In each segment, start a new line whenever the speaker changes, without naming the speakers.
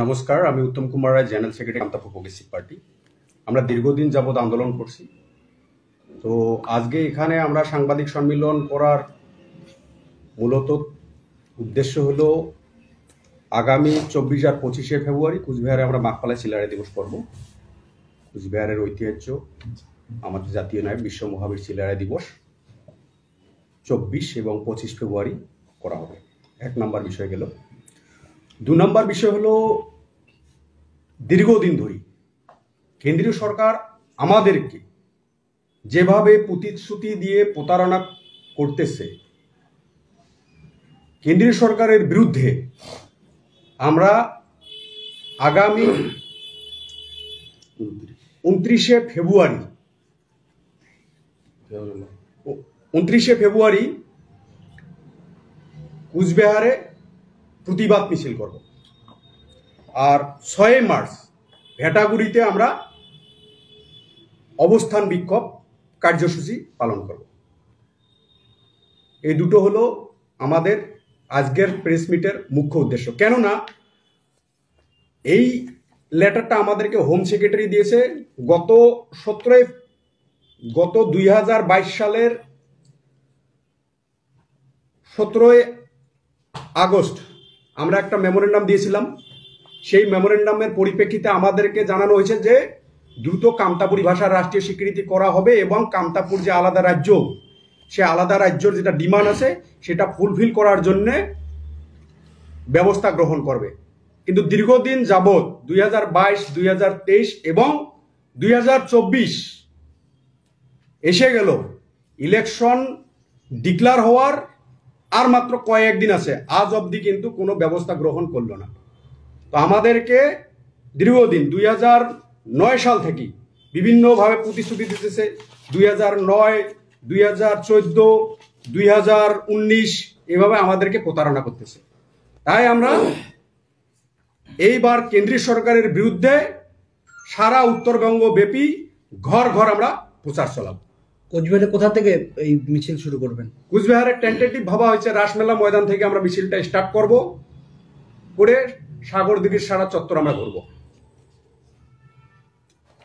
নমস্কার, আমি Uttam Kumar Roy, general secretary Kamta Progressive Party. আমরা দীর্ঘদিন যাবৎ আন্দোলন করছি। তো আজকে এখানে আমরা সাংবাদিক সম্মেলন করার মূলত উদ্দেশ্য হলো আগামী 24 আর 25শে ফেব্রুয়ারি কুচবিহারে আমরা মাখপালা চিলারায় দিবস করব। কুচবিহারের ঐতিহ্য, আমাদের জাতীয় নায়ক বিশ্ব মহাবীর চিলারায় দিবস 24 এবং 25 ফেব্রুয়ারি করা হবে। 1 নম্বর বিষয় গেল। 2 নম্বর বিষয় হলো দীর্ঘদিন ধরে কেন্দ্রীয় সরকার আমাদেরকে যেভাবে প্রতিশ্রুতি দিয়ে প্রতারণা করতেছে, কেন্দ্রীয় সরকারের বিরুদ্ধে আমরা আগামী 29শে ফেব্রুয়ারি কুচবিহারে প্রতিবাদ মিছিল করব। আর 6 মার্চ ভেটাগুড়িতে আমরা অবস্থান বিক্ষোভ কার্যসূচি পালন করব। এই দুটো হলো আমাদের আজকের প্রেস মিটের মুখ্য উদ্দেশ্য। কেননা এই লেটারটা আমাদেরকে হোম সেক্রেটারি দিয়েছে গত 2022 সালের 17 আগস্ট আমরা একটা মেমোরেন্ডাম দিয়েছিলাম। সেই মেমোরেন্ডামের পরিপ্রেক্ষিতে আমাদেরকে জানানো হয়েছে যে দ্রুত কামতাপুরী ভাষার রাষ্ট্রীয় স্বীকৃতি করা হবে এবং কামতাপুর যে আলাদা রাজ্য, সে আলাদা রাজ্যের যেটা ডিমান্ড আছে সেটা ফুলফিল করার জন্য ব্যবস্থা গ্রহণ করবে। কিন্তু দীর্ঘদিন যাবৎ 2022, 2023 এবং 2024 এসে গেল, ইলেকশন ডিক্লার হওয়ার আর মাত্র কয়েকদিন আছে, আজ অবধি কিন্তু কোনো ব্যবস্থা গ্রহণ করলো না। তো আমাদেরকে দীর্ঘদিন 2009 সাল থেকে বিভিন্নভাবে প্রতিশ্রুতি দিতেছে। 2009, 2014, 2019 এভাবে আমাদেরকে প্রতারণা করতেছে। তাই আমরা এইবার কেন্দ্রীয় সরকারের বিরুদ্ধে সারা উত্তরবঙ্গ ব্যাপী ঘর ঘর আমরা প্রচার চালাবো।
কোচবিহারে কোথা থেকে এই মিছিল শুরু করবেন?
কুচবিহারে টেন্টেটিভ ভাবা হয়েছে রাসমেলা ময়দান থেকে আমরা মিছিলটা স্টার্ট করব, করে সাগর দিঘির সারা চত্বর আমরা ঘুরবো।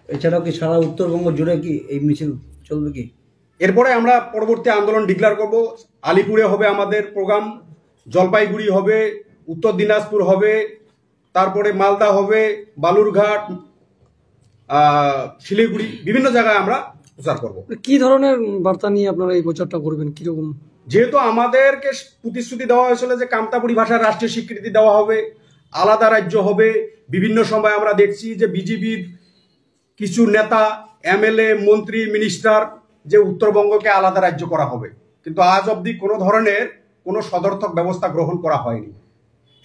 এছাড়াও কি সারা উত্তরবঙ্গ জুড়ে কি এই মিছিল চলবে কি?
এরপরে আমরা পরবর্তী আন্দোলন ডিক্লেয়ার করব। আলিপুরে হবে আমাদের প্রোগ্রাম, জলপাইগুড়ি হবে, উত্তর দিনাজপুর হবে, তারপরে মালদা হবে, বালুরঘাট, শিলিগুড়ি, বিভিন্ন জায়গায় আমরা প্রচার করব।
কি ধরনের বার্তা নিয়ে আপনারা এই প্রচারটা করবেন, কিরকম?
যেহেতু আমাদেরকে প্রতিশ্রুতি দেওয়া হয়েছিল যে কামতাপুরী ভাষার রাষ্ট্রীয় স্বীকৃতি দেওয়া হবে, আলাদা রাজ্য হবে, বিভিন্ন সময় আমরা দেখছি যে বিজেপির কিছু নেতা, এমএলএ, মন্ত্রী, মিনিস্টার যে উত্তরবঙ্গকে আলাদা রাজ্য করা হবে, কিন্তু আজ অবধি কোনো ধরনের কোনো সদর্থক ব্যবস্থা গ্রহণ করা হয়নি।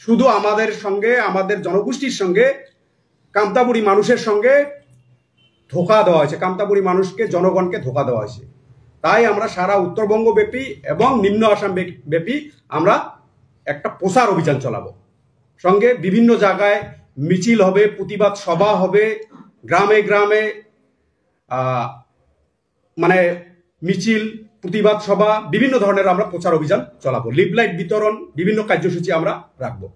শুধু আমাদের সঙ্গে, আমাদের জনগোষ্ঠীর সঙ্গে, কামতাপুরী মানুষের সঙ্গে ধোঁকা দেওয়া হয়েছে, কামতাপুরী মানুষকে, জনগণকে ধোঁকা দেওয়া হয়েছে। তাই আমরা সারা উত্তরবঙ্গ ব্যাপী এবং নিম্ন আসাম ব্যাপী আমরা একটা প্রচার অভিযান চালাবো। সঙ্গে বিভিন্ন জায়গায় মিছিল হবে, প্রতিবাদ সভা হবে, গ্রামে গ্রামে মানে মিছিল, প্রতিবাদ সভা, বিভিন্ন ধরনের আমরা প্রচার অভিযান চালাবো। লিফলেট বিতরণ, বিভিন্ন কার্যসূচি আমরা রাখবো।